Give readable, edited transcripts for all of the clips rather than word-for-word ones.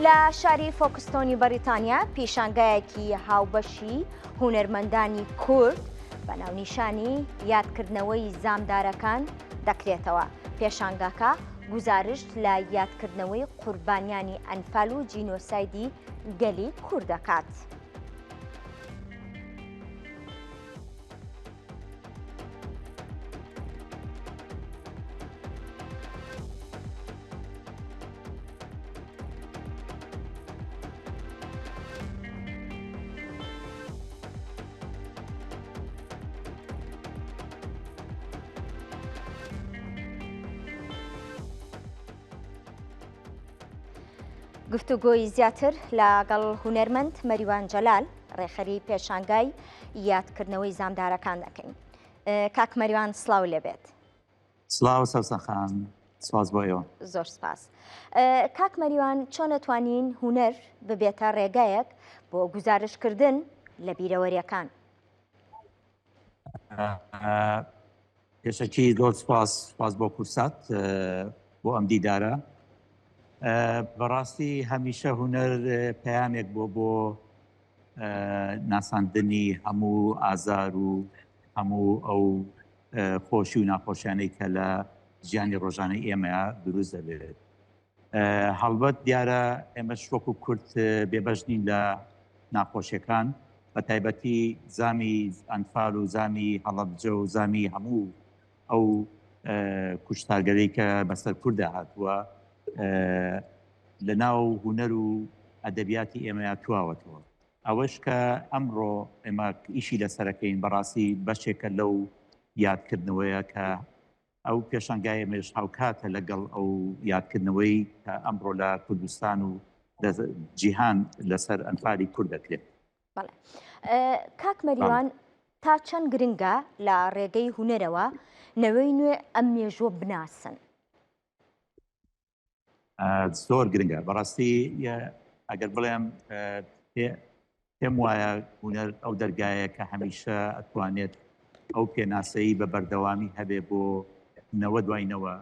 لە شاری فۆکستۆنی بەریتانیا پیشانگایەکی هاوبەشی هونەرمەندانی کورد بە ناونیشانی یادکردنەوەی زامدارەکان دەکرێتەوە. پێشانگاکە گزارشت لە یادکردنەوەی قوربانیانی ئەنفال و جینۆسایدی گەلی کوورد دەکات. گفتوگۆی زیاتر لەگەڵ هونەرمەند مەریوان جەلال ڕێخەری پێشانگای یادکردنەوەی زامدارەکان دەکەین. کاک مەریوان سڵاو لێبێت. سڵاو سەوسەخان، سپاس بۆ ئێوە. زۆر سپاس. کاک مەریوان چۆن دەتوانین هونەر ببێتە ڕێگایەک بۆ گزارشکردن لە بیرەوەریەکان؟ پێشەکی زۆر سپاس بۆ کورسات بۆ ئەم دیدارە. بەڕاستی هەمیشە هونەر پەیامێک بۆ ناساندنی هەموو ئازار و هەموو ئەو خۆشی و ناخۆشیانەی کە لە ژیانی ڕۆژانەی ئێمەیە دروست دەبێت. هەڵبەت دیارە ئێمەش وەکو کورد بێبەشنین لە ناخۆشیەکان، بە تایبەتی زامی ئەنفال و زامی هەڵەبجە و زامی هەموو ئەو کوشتارگەرەی کە بەسەر کووردا هاتووە لە ناو هونەر و ئەدەبیاتی ئێمەیە تواوەتەوە. ئەوەش کە ئەمڕۆ ئێمە ئیشی لەسەرەکەین بەڕاستی بەشێکە لەو یادکردنەوەیە کە ئەو پێشانگای ئێمەش هاوکاتە لەگەڵ ئەو یادکردنەوەی کە ئەمڕۆ لە کوردستان و جیهان لەسەر ئەنفالی کورد دەکرێت. بەڵێ. کاک مەریوان تا چەند گرنگە لە ڕێگەی هونەرەوە نەوەی نوێ ئەم مێژووە بناسن؟ زۆر گرنگە. بەڕاستی ئەگەر بڵێم پێم وایە هونەر ئەو دەرگایە کە هەمیشە ئەتوانێت ئەو پێناسایی بە بەردەوامی هەبێ بۆ نەوە دوایینەوە.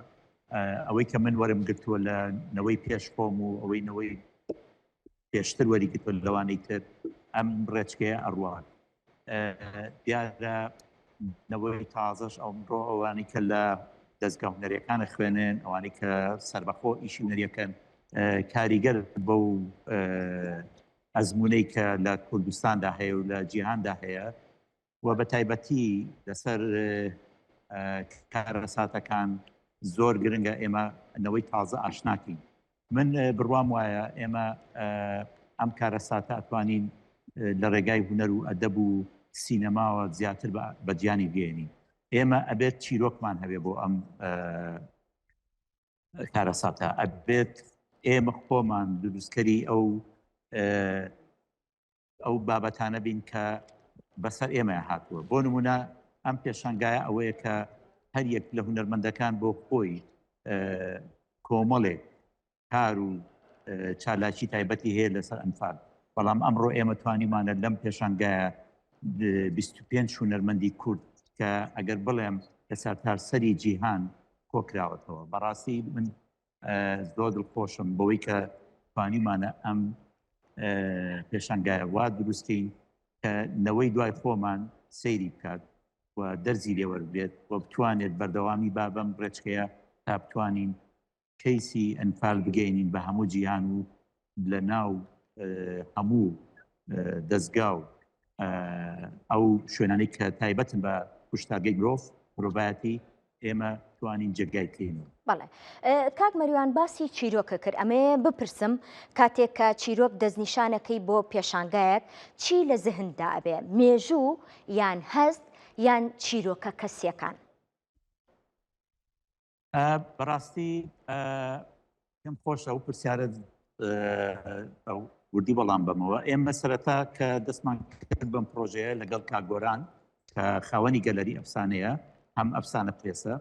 ئەوەی کە من وەرم گرتووە لە نەوەی پێش خۆم و ئەوەی نەوەی پێشتر وەریگرتووە لەوانەی تر ئەم ڕێچکەیە ئەڕوان. دیارە نەوەی تازەش ئەمڕۆ ئەوانی کە لە دەستگا هونەریەکانە خوێنن، ئەوانی کە سەربەخۆ ئیشی هونەریەکەن، کاریگەر بەو ئەزمونەی کە لە کوردستاندا هەیە و لە جیهاندا هەیە و بە تایبەتی لەسەر کارەساتەکان زۆر گرنگە ئێمە نەوەی تازە ئاشناکەین. من بڕوام وایە ئێمە ئەم کارەساتە ئەتوانین لە ڕێگای هونەر و ئەدەب و سینەماوە زیاتر بە گیانی بگەێنین. ئێمە ئەبێت چیرۆکمان هەبێ بۆ ئەم کارەساتە، ئەبێت ئێمە خۆمان دروستکەری ئەو بابەتانە بین کە بەسەر ئێمە هاتووە. بۆ نمونە ئەم پێشانگایە ئەوەیە کە هەر یەک لە هونەرمەندەکان بۆ خۆی کۆمەڵێک کار و چالاکی تایبەتی هەیە لەسەر ئەنفال. بەڵام ئەمڕۆ ئێمە توانیمانە لەم پێشانگایە 25 هونەرمەندی کورد کە ئەگەر بڵێم لە سەرتاسەری جیهان کۆکراوەتەوە. بەڕاستی من زۆر دڵخۆشم بەوەی کە توانیمانە ئەم پێشانگایە وا دروستین کە نەوەی دوای خۆمان سەیری بکات و دەرزی لێوەربێت و بتوانێت بەردەوامی با بەم ڕێچکەیە تا بتوانین کەیسی ئەنفال بگەینین بە هەموو جیهان و لە ناو هەموو دەستگا و ئەو شوێنانەی کە تایبەتن بە کوشتارگەی مرۆڤ مرۆڤایەتی ئێمە توانین جێگای بکەینەوە. بەڵێ. کاک مەریوان باسی چیرۆکە کرد. ئەمەیە بپرسم کاتێک کە چیرۆک دەستنیشانەکەی بۆ پێشانگایەک چی لە زەهندا ئەبێ؟ مێژوو یان هەست یان چیرۆکە کەسیەکان؟ بەڕاستی پێم خۆشە ئەو پرسیارە وردی بەڵام بەمەوە. ئێمە سەرەتا کە دەستمان کرد بەم پرۆژەیە لەگەڵ کاگۆران کە خاوەنی گەلەری ئەفسانەیە، هەم ئەفسانە پرێسە،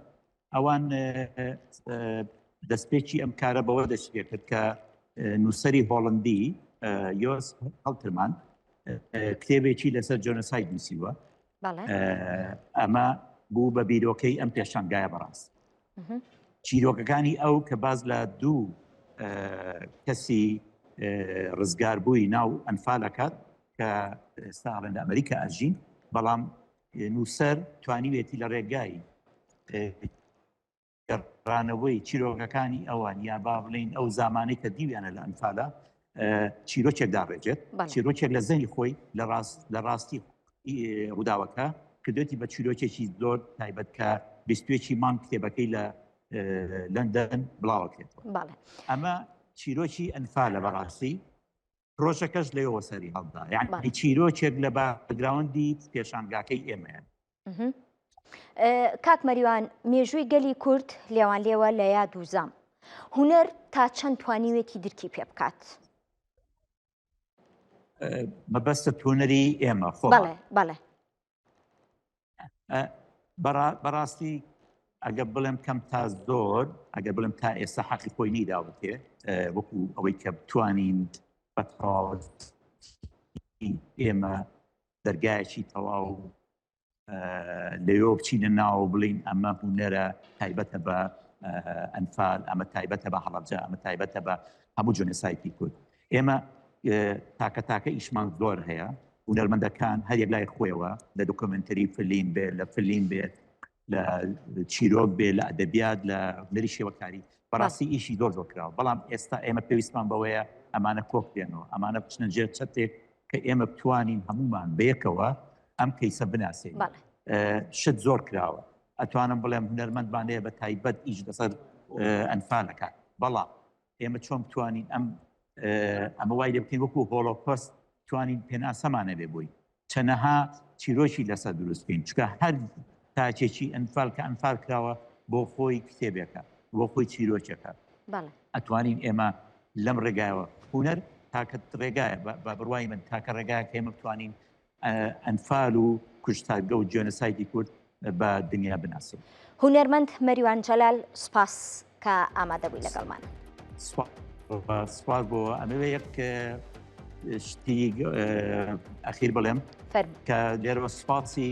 ئەوان دەستپێکی ئەم کارە بەوە دەست کرد کە نووسەری هۆڵندی یۆس هەڵترمان کتێبێکی لەسەر جۆنۆساید نووسیوە. ئەمە بوو بە بیرۆکەی ئەم پێشانگایە بەڕاست. چیرۆکەکانی ئەو کە باز لە دوو کەسی ڕزگار بووی ناو ئەنفالەکەت کە ئێستا لە ئەمریکا ئەژین بەڵام نووسەر توانیوێتی لە ڕێگای گەڕانەوەی چیرۆکەکانی ئەوان یا با بڵین ئەو زمانەی کە دیویانە لە ئەنفالە چیرۆکێک داڕێژێت چیرۆکێک لە زەنی خۆی لە ڕاستی ڕووداوەکە کردوێتی بە چیرۆکێکی زۆر تایبەت کە بیستوێکی مانگ کتێبەکەی لە لەندەن بڵاوەکرێتەوە ئەمە چیرۆکی ئەنفالە بەڕاستی پرۆژەکەش لەوەوە سەری هەڵدا یعنی چیرۆکێک لە باگراوندی پێشانگاکەی ئێمەیە. کاک مەریوان مێژووی گەلی کورد لێوان لێوە لە یاد و زام هونەر تا چەند توانیوێتی درکی پێ بکات؟ مەبەستە هونەری ئێمە خۆ بەڵێ بەڕاستی ئەگە بڵێم کەم تا زۆر ئەگەر بڵێم تا ئێستا حەقی خۆی نیداوتێ وەکو ئەوەی کە بتوانین بەتەواو ئێمە دەرگایەکی تەواو لەوێ بچینە ناو بڵین ئەمە هونەرە تایبەتە بە ئەنفال ئەمە تایبەتە بە هەڵەبجە ئەمە تایبەتە بە هەموو جۆنێسایتی کورد ئێمە تاکە ئیشمان زۆر هەیە هونەرمەندەکان هەر لای خۆیەوە لە دۆکۆمنتەری فلیم بێت لە فلیم بێت لە چیرۆک بێت لە ئەدەبیات لە هونەری شێوەکاری بەڕاستی ئیشی زۆر کراوە بەڵام ئێستا ئێمە پێویستمان بەوەیە ئەمانە کۆک بێنەوە ئەمانە بچنە ژێر چەتێک کە ئێمە بتوانین هەمومان بەیەکەوە ئەم کەیسە بناسێن شت زۆر کراوە ئەتوانم بڵێم هونەرمەندبانەیە بە تایبەت ئیش لەسەر ئەنفالەکە بەڵام ئێمە چۆن بتوانین ئەمە وای لێ بکەین وەکو هۆڵۆکۆست توانین پێناسەمانە بێ بووی چەنەها چیرۆکی لەسەر دروستکەین چکە هەر تاچێکی ئەنفال کە ئەنفال کراوە بۆ خۆی کتێبێکە بۆ خۆی چیرۆکێکە ئەتوانین ئێمە لەم ڕێگایەوە هونەر تاکە ڕێگایە بە بڕوای من تاکە ڕێگایە کە ئێمە بتوانین ئەنفال و کوشتارگە و جۆنەسایتی کورد بە دنیا بناسێت. هونەرمەند مەریوان جەلال سوپاس کە ئامادەبووی لەگەڵمان. سوپاس بۆ ئەمەوێ یەک شتی ئەخیر بڵێم کە لێرەوە سوپاسی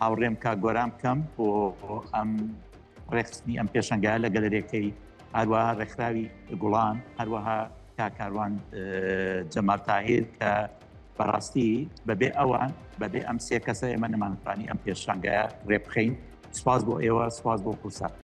هاوڕێم کا گۆرام بکەم بۆ ئەم ڕێخستنی ئەم پێشەنگایە لە گەلەرێکەکەی هەروەها ڕێکخراوی گوڵان هەروەها کاکاروان جەمال تاهیر کە بەڕاستی بەبێ ئەوان بەبێ ئەم سێ کەسە ئێمە نەمانتوانی ئەم پێشەنگایە ڕێبخەین سوپاس بۆ ئێوە سوپاس بۆ قورسە.